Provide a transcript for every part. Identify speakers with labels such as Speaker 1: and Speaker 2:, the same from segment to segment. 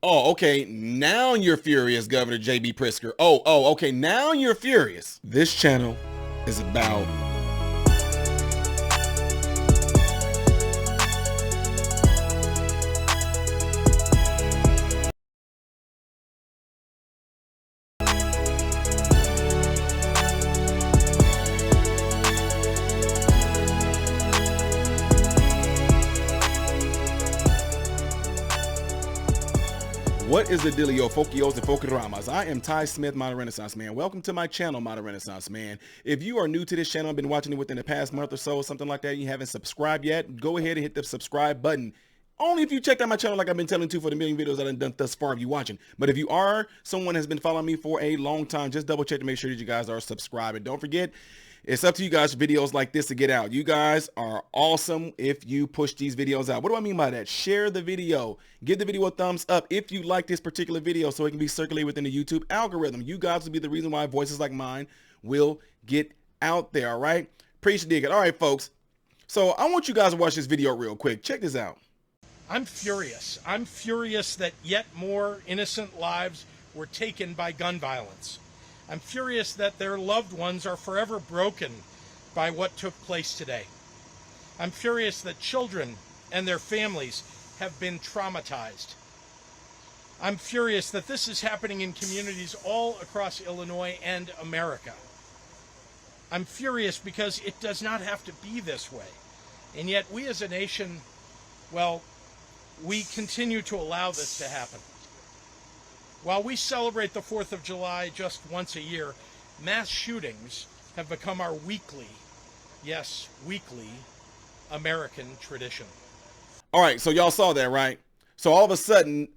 Speaker 1: Oh, okay. Now you're furious, Governor J.B. Pritzker. Okay. Now you're furious. This channel is about what is the dealio, Fokios and Fokiramas? I am Ty Smith, Modern Renaissance Man. Welcome to my channel, Modern Renaissance Man. If you are new to this channel, I've been watching it within the past month or so, something like that, and you haven't subscribed yet, go ahead and hit the subscribe button. Only if you checked out my channel like I've been telling you for the million videos I've done thus far if you're watching. But if you are someone has been following me for a long time, just double check to make sure that you guys are subscribed. And don't forget, it's up to you guys for videos like this to get out. You guys are awesome if you push these videos out. What do I mean by that? Share the video. Give the video a thumbs up if you like this particular video so it can be circulated within the YouTube algorithm. You guys will be the reason why voices like mine will get out there, all right? Appreciate it. All right, folks. So I want you guys to watch this video real quick. Check this out.
Speaker 2: I'm furious. I'm furious that yet more innocent lives were taken by gun violence. I'm furious that their loved ones are forever broken by what took place today. I'm furious that children and their families have been traumatized. I'm furious that this is happening in communities all across Illinois and America. I'm furious because it does not have to be this way. And yet we as a nation, well, we continue to allow this to happen. While we celebrate the 4th of July just once a year, mass shootings have become our weekly, yes, weekly American tradition.
Speaker 1: All right, so y'all saw that, right? So all of a sudden,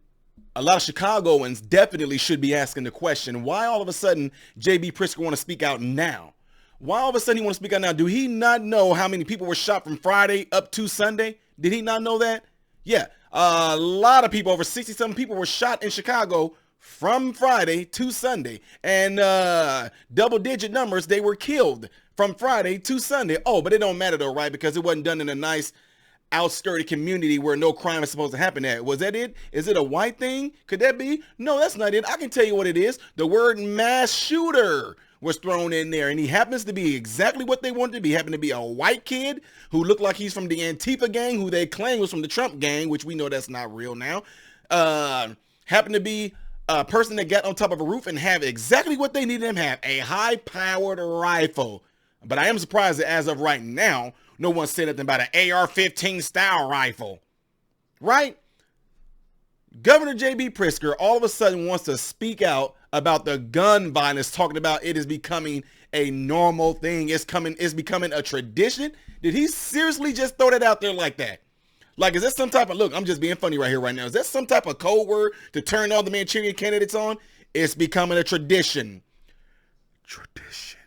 Speaker 1: a lot of Chicagoans definitely should be asking the question, why all of a sudden J.B. Pritzker want to speak out now? Why all of a sudden he want to speak out now? Do he not know how many people were shot from Friday up to Sunday? Did he not know that? Yeah, a lot of people, over 60-something people were shot in Chicago from Friday to Sunday, and double-digit numbers, they were killed from Friday to Sunday. Oh, but it don't matter though, right? Because it wasn't done in a nice outskirted community where no crime is supposed to happen at. Was that it? Is it a white thing? Could that be? No, that's not it. I can tell you what it is. The word mass shooter was thrown in there, and he happens to be exactly what they wanted to be. Happened to be a white kid who looked like he's from the Antifa gang, who they claim was from the Trump gang, which we know that's not real now. Happened to be a person that got on top of a roof and have exactly what they needed him to have, a high-powered rifle. But I am surprised that as of right now, no one said anything about an AR-15 style rifle, right? Governor J.B. Pritzker all of a sudden wants to speak out about the gun violence, talking about it is becoming a normal thing. It's becoming a tradition. Did he seriously just throw that out there like that? Like, is that some type of, look, I'm just being funny right here right now. Is that some type of code word to turn all the Manchurian candidates on? It's becoming a tradition. Tradition.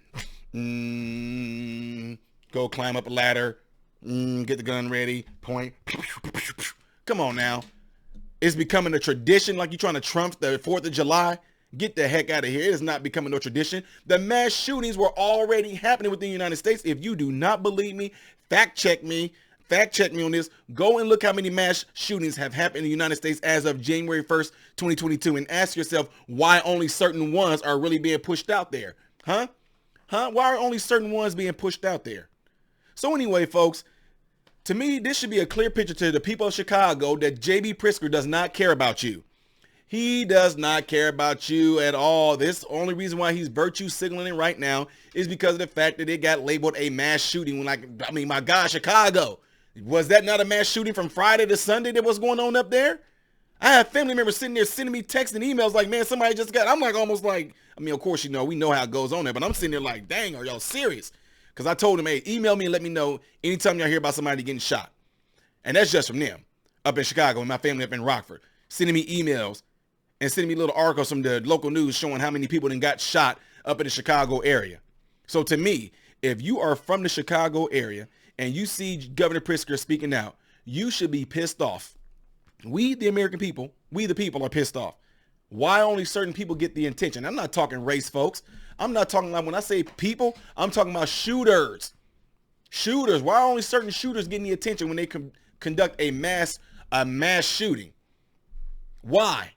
Speaker 1: Go climb up a ladder. Get the gun ready. Point. Come on now. It's becoming a tradition, like you're trying to trump the 4th of July. Get the heck out of here. It is not becoming no tradition. The mass shootings were already happening within the United States. If you do not believe me, fact check me on this. Go and look how many mass shootings have happened in the United States as of January 1st, 2022, and ask yourself why only certain ones are really being pushed out there. Huh? Why are only certain ones being pushed out there? So anyway, folks, to me, this should be a clear picture to the people of Chicago that J.B. Pritzker does not care about you. He does not care about you at all. This only reason why he's virtue signaling right now is because of the fact that it got labeled a mass shooting. Like, I mean, my God, Chicago. Was that not a mass shooting from Friday to Sunday that was going on up there? I have family members sitting there sending me texts and emails like, man, somebody just got, I'm like almost like, I mean, of course, you know, we know how it goes on there, but I'm sitting there like, dang, are y'all serious? Because I told them, hey, email me and let me know anytime y'all hear about somebody getting shot. And that's just from them up in Chicago and my family up in Rockford, sending me emails and sending me little articles from the local news showing how many people then got shot up in the Chicago area. So to me, if you are from the Chicago area and you see Governor Pritzker speaking out, you should be pissed off. We, the American people, we the people are pissed off. Why only certain people get the attention? I'm not talking race, folks. I'm not talking like, when I say people, I'm talking about shooters. Shooters. Why are only certain shooters getting the attention when they conduct a mass shooting? Why?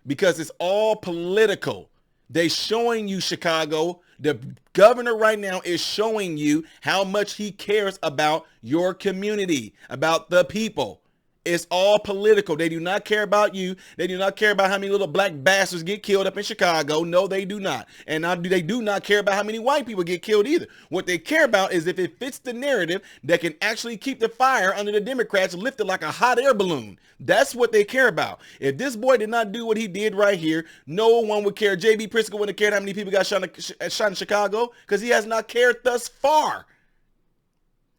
Speaker 1: because it's all political. They showing you, Chicago, the governor right now is showing you how much he cares about your community, about the people. It's all political. They do not care about you. They do not care about how many little black bastards get killed up in Chicago. No, they do not. And they do not care about how many white people get killed either. What they care about is if it fits the narrative that can actually keep the fire under the Democrats lifted like a hot air balloon. That's what they care about. If this boy did not do what he did right here, no one would care. J.B. Pritzker wouldn't have cared how many people got shot in Chicago because he has not cared thus far.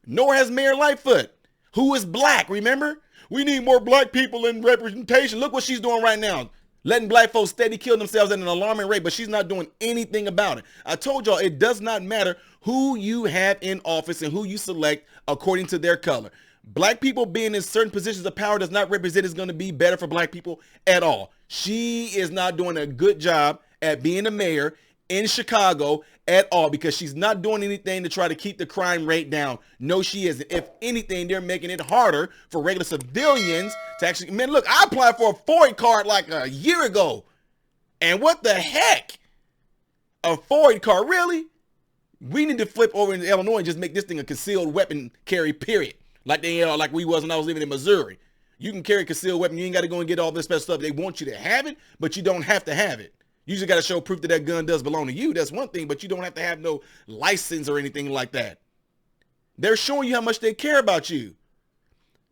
Speaker 1: Nor has Mayor Lightfoot, who is black, remember? We need more black people in representation. Look what she's doing right now. Letting black folks steady kill themselves at an alarming rate, but she's not doing anything about it. I told y'all it does not matter who you have in office and who you select according to their color. Black people being in certain positions of power does not represent it's going to be better for black people at all. She is not doing a good job at being a mayor in Chicago at all because she's not doing anything to try to keep the crime rate down. No, she isn't. If anything, they're making it harder for regular civilians to actually, man, look, I applied for a FOID card like a year ago. And what the heck? A FOID card, really? We need to flip over into Illinois and just make this thing a concealed weapon carry, period. Like like we was when I was living in Missouri. You can carry a concealed weapon. You ain't got to go and get all this special stuff. They want you to have it, but you don't have to have it. You just got to show proof that that gun does belong to you. That's one thing, but you don't have to have no license or anything like that. They're showing you how much they care about you.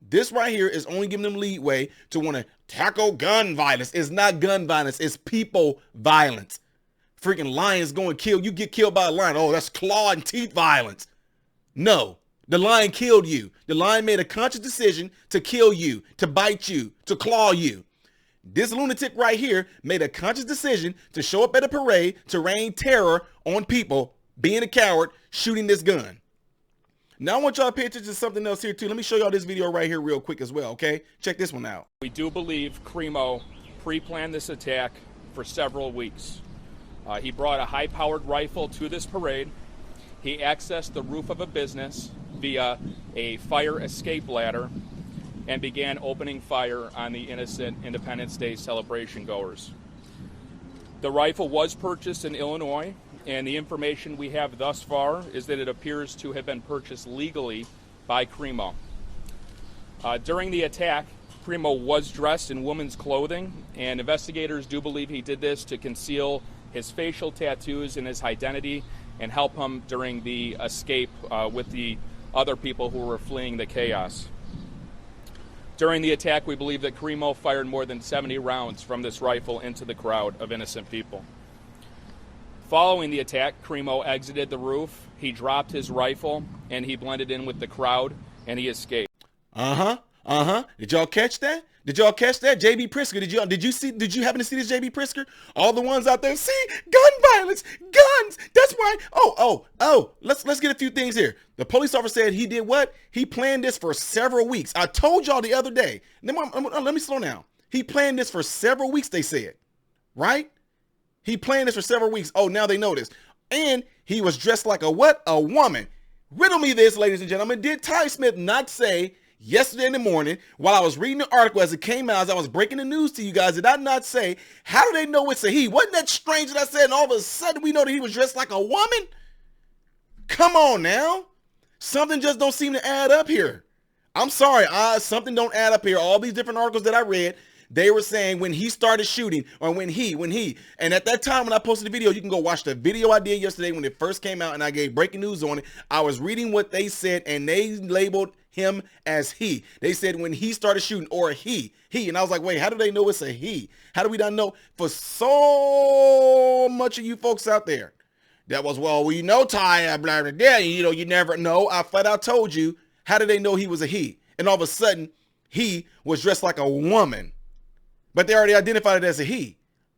Speaker 1: This right here is only giving them leeway to want to tackle gun violence. It's not gun violence. It's people violence. Freaking lions go and kill. You get killed by a lion. Oh, that's claw and teeth violence. No, the lion killed you. The lion made a conscious decision to kill you, to bite you, to claw you. This lunatic right here made a conscious decision to show up at a parade to rain terror on people, being a coward, shooting this gun. Now I want y'all to pay attention to something else here too. Let me show y'all this video right here real quick as well, okay? Check this one out.
Speaker 3: We do believe Cremo pre-planned this attack for several weeks. He brought a high-powered rifle to this parade. He accessed the roof of a business via a fire escape ladder and began opening fire on the innocent Independence Day celebration goers. The rifle was purchased in Illinois, and the information we have thus far is that it appears to have been purchased legally by Cremo. During the attack, Cremo was dressed in women's clothing, and investigators do believe he did this to conceal his facial tattoos and his identity and help him during the escape with the other people who were fleeing the chaos. During the attack, we believe that Cremo fired more than 70 rounds from this rifle into the crowd of innocent people. Following the attack, Cremo exited the roof, he dropped his rifle, and he blended in with the crowd, and he escaped.
Speaker 1: Did y'all catch that? Did y'all catch that? J.B. Pritzker, did you happen to see this J.B. Pritzker? All the ones out there, see, gun violence, guns. That's why. Let's get a few things here. The police officer said he did what? He planned this for several weeks. I told y'all the other day. Let me slow down. He planned this for several weeks, they said, right? He planned this for several weeks. Oh, now they know this. And he was dressed like a what? A woman. Riddle me this, ladies and gentlemen. Did Ty Smith not say yesterday in the morning, while I was reading the article as it came out, as I was breaking the news to you guys, did I not say, how do they know it's a he? Wasn't that strange that I said, and all of a sudden we know that he was dressed like a woman? Come on now. Something just don't seem to add up here. I'm sorry, something don't add up here. All these different articles that I read, they were saying when he started shooting, or when he, and at that time when I posted the video, you can go watch the video I did yesterday when it first came out and I gave breaking news on it. I was reading what they said and they labeled him as he. They said when he started shooting, or he, and I was like, wait, how do they know it's a he? How do we not know? For so much of you folks out there, that was, well, we know Ty, blah, blah, blah, you never know. I flat out told you, how did they know he was a he? And all of a sudden, he was dressed like a woman. But they already identified it as a he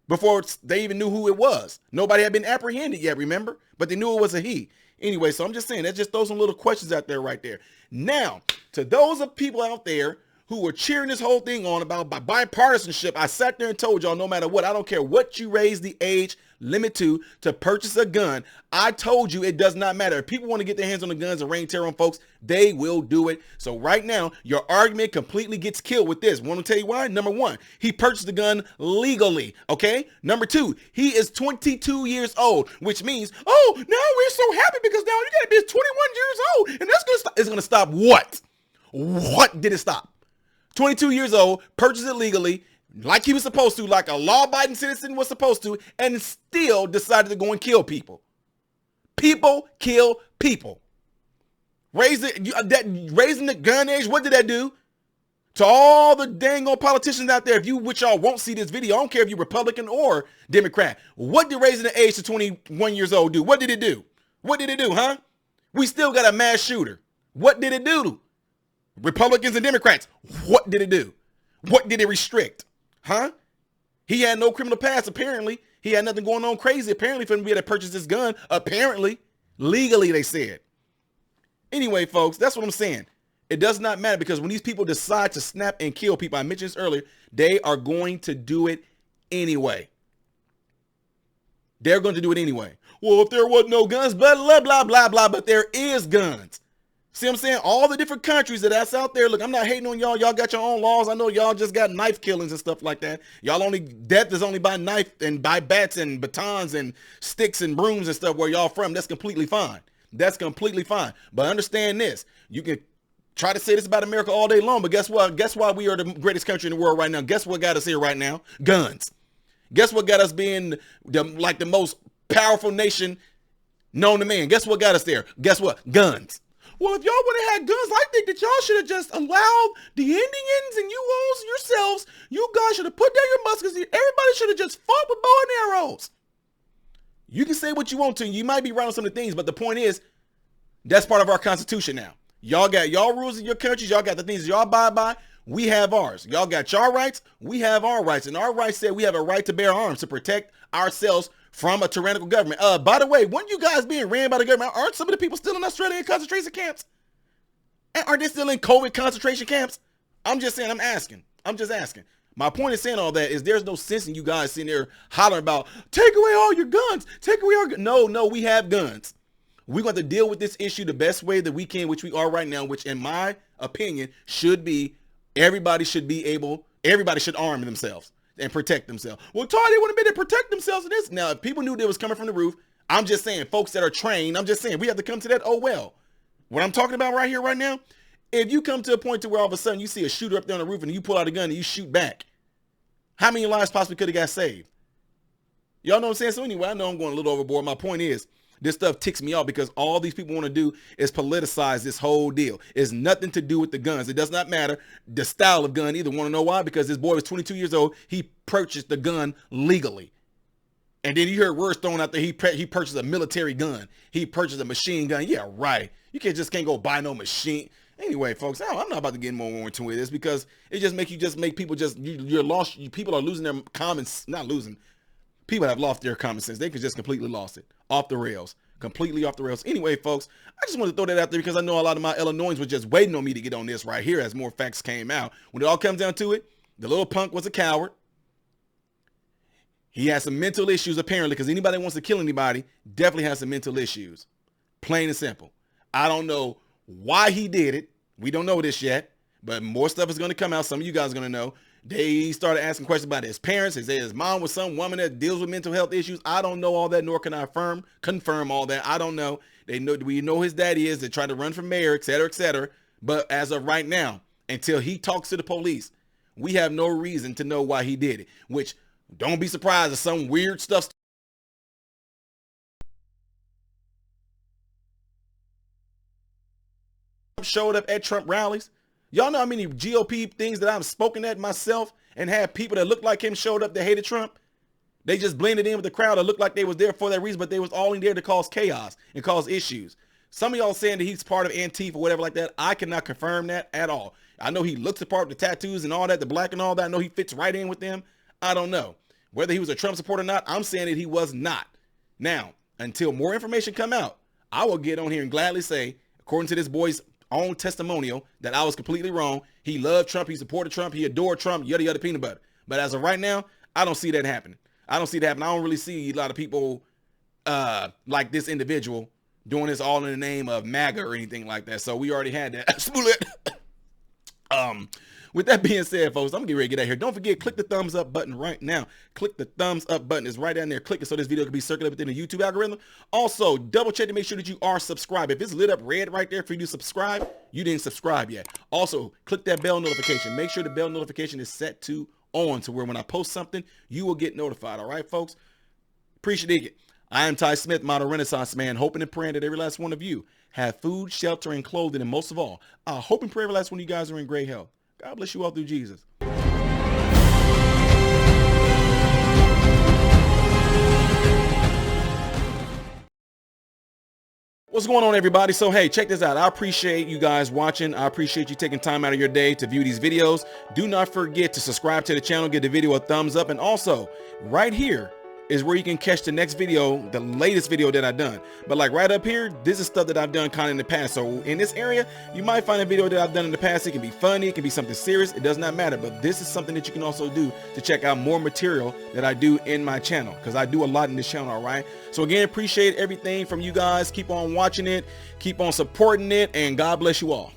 Speaker 1: before they even knew who it was. Nobody had been apprehended yet, remember? But they knew it was a he. Anyway, so I'm just saying, that just throws some little questions out there right there. Now, to those of people out there who were cheering this whole thing on about bipartisanship, I sat there and told y'all, no matter what, I don't care what you raise the age limit to purchase a gun. I told you it does not matter. If people want to get their hands on the guns and rain terror on folks, they will do it. So right now, your argument completely gets killed with this. Want to tell you why? Number one, he purchased the gun legally, okay? Number two, he is 22 years old, which means, oh, now we're so happy because now you got to be 21 years old, and that's going to stop. It's going to stop what? What did it stop? 22 years old, purchased it legally, like he was supposed to, like a law-abiding citizen was supposed to, and still decided to go and kill people. People kill people. Raising the gun age, what did that do? To all the dang old politicians out there, which y'all won't see this video, I don't care if you're Republican or Democrat, what did raising the age to 21 years old do? What did it do? What did it do, huh? We still got a mass shooter. What did it do? Republicans and Democrats, what did it do? What did it restrict? Huh? He had no criminal past, apparently. He had nothing going on crazy, apparently, for him to be able to purchase this gun. Apparently. Legally, they said. Anyway, folks, that's what I'm saying. It does not matter, because when these people decide to snap and kill people, I mentioned this earlier, they are going to do it anyway. They're going to do it anyway. Well, if there was no guns, blah, blah, blah, blah, blah, but there is guns. See what I'm saying? All the different countries that's out there. Look, I'm not hating on y'all. Y'all got your own laws. I know y'all just got knife killings and stuff like that. Death is only by knife and by bats and batons and sticks and brooms and stuff where y'all from. That's completely fine. That's completely fine. But understand this. You can try to say this about America all day long, but guess what? Guess why we are the greatest country in the world right now? Guess what got us here right now? Guns. Guess what got us being the most powerful nation known to man? Guess what got us there? Guess what? Guns. Well, if y'all would have had guns, I think that y'all should have just allowed the Indians and you all yourselves, you guys should have put down your muskets. Everybody should have just fought with bow and arrows. You can say what you want to. You might be right on some of the things, but the point is, that's part of our Constitution now. Y'all got y'all rules in your countries. Y'all got the things y'all abide by. We have ours. Y'all got y'all rights. We have our rights. And our rights say we have a right to bear arms to protect ourselves from a tyrannical government. By the way, weren't you guys being ran by the government? Aren't some of the people still in Australia in concentration camps? And are they still in COVID concentration camps? I'm just saying, I'm just asking. My point in saying all that is there's no sense in you guys sitting there hollering about, take away all your guns, take away our guns. No, we have guns. We're going to deal with this issue the best way that we can, which we are right now, which in my opinion should be, everybody should arm themselves and protect themselves. Well, Todd, they would have been to protect themselves in this. Now, if people knew they was coming from the roof, I'm just saying, folks that are trained, I'm just saying, we have to come to that. Oh, well, what I'm talking about right here, right now, if you come to a point to where all of a sudden you see a shooter up there on the roof and you pull out a gun and you shoot back, how many lives possibly could have got saved? Y'all know what I'm saying? So anyway, I know I'm going a little overboard. My point is, this stuff ticks me off because all these people want to do is politicize this whole deal. It's nothing to do with the guns. It does not matter the style of gun either. Want to know why? Because this boy was 22 years old. He purchased the gun legally. And then you heard words thrown out there. He purchased a military gun. He purchased a machine gun. Yeah, right. You can't go buy no machine. Anyway, folks, I'm not about to get more into this because it just make people you're lost. People are losing their not losing. People have lost their common sense. They could just completely lost it. Off the rails. Completely off the rails. Anyway, folks, I just wanted to throw that out there because I know a lot of my Illinoisans were just waiting on me to get on this right here as more facts came out. When it all comes down to it, the little punk was a coward. He has some mental issues, apparently, because anybody that wants to kill anybody definitely has some mental issues. Plain and simple. I don't know why he did it. We don't know this yet, but more stuff is going to come out. Some of you guys are going to know. They started asking questions about his parents. They said his mom was some woman that deals with mental health issues. I don't know all that, nor can I confirm all that. I don't know. We know his daddy is. They try to run for mayor, et cetera, et cetera. But as of right now, until he talks to the police, we have no reason to know why he did it, which don't be surprised if some weird stuff showed up at Trump rallies. Y'all know how many GOP things that I've spoken at myself and had people that looked like him showed up that hated Trump? They just blended in with the crowd that looked like they was there for that reason, but they was all in there to cause chaos and cause issues. Some of y'all saying that he's part of Antifa or whatever like that. I cannot confirm that at all. I know he looks the part with the tattoos and all that, the black and all that. I know he fits right in with them. I don't know. Whether he was a Trump supporter or not, I'm saying that he was not. Now, until more information come out, I will get on here and gladly say, according to this boy's own testimonial that I was completely wrong. He loved Trump. He supported Trump. He adored Trump. Yada, yada, peanut butter. But as of right now, I don't see that happening. I don't see that happening. I don't really see a lot of people like this individual doing this all in the name of MAGA or anything like that. So we already had that. With that being said, folks, I'm gonna get ready to get out of here. Don't forget, click the thumbs up button right now. Click the thumbs up button. It's right down there. Click it so this video can be circulated within the YouTube algorithm. Also, double check to make sure that you are subscribed. If it's lit up red right there for you to subscribe, you didn't subscribe yet. Also, click that bell notification. Make sure the bell notification is set to on to where when I post something, you will get notified. All right, folks? Appreciate it. I am Ty Smith, modern Renaissance man, hoping and praying that every last one of you have food, shelter, and clothing, and most of all, I hope and pray every last one of you guys are in great health. God bless you all through Jesus. What's going on, everybody? So, hey, check this out. I appreciate you guys watching. I appreciate you taking time out of your day to view these videos. Do not forget to subscribe to the channel, give the video a thumbs up, and also right here is where you can catch the next video, the latest video that I've done. But like right up here, this is stuff that I've done kind of in the past. So in this area, you might find a video that I've done in the past. It can be funny, it can be something serious. It does not matter. But this is something that you can also do to check out more material that I do in my channel, because I do a lot in this channel, all right? So again, appreciate everything from you guys. Keep on watching it, keep on supporting it, and God bless you all.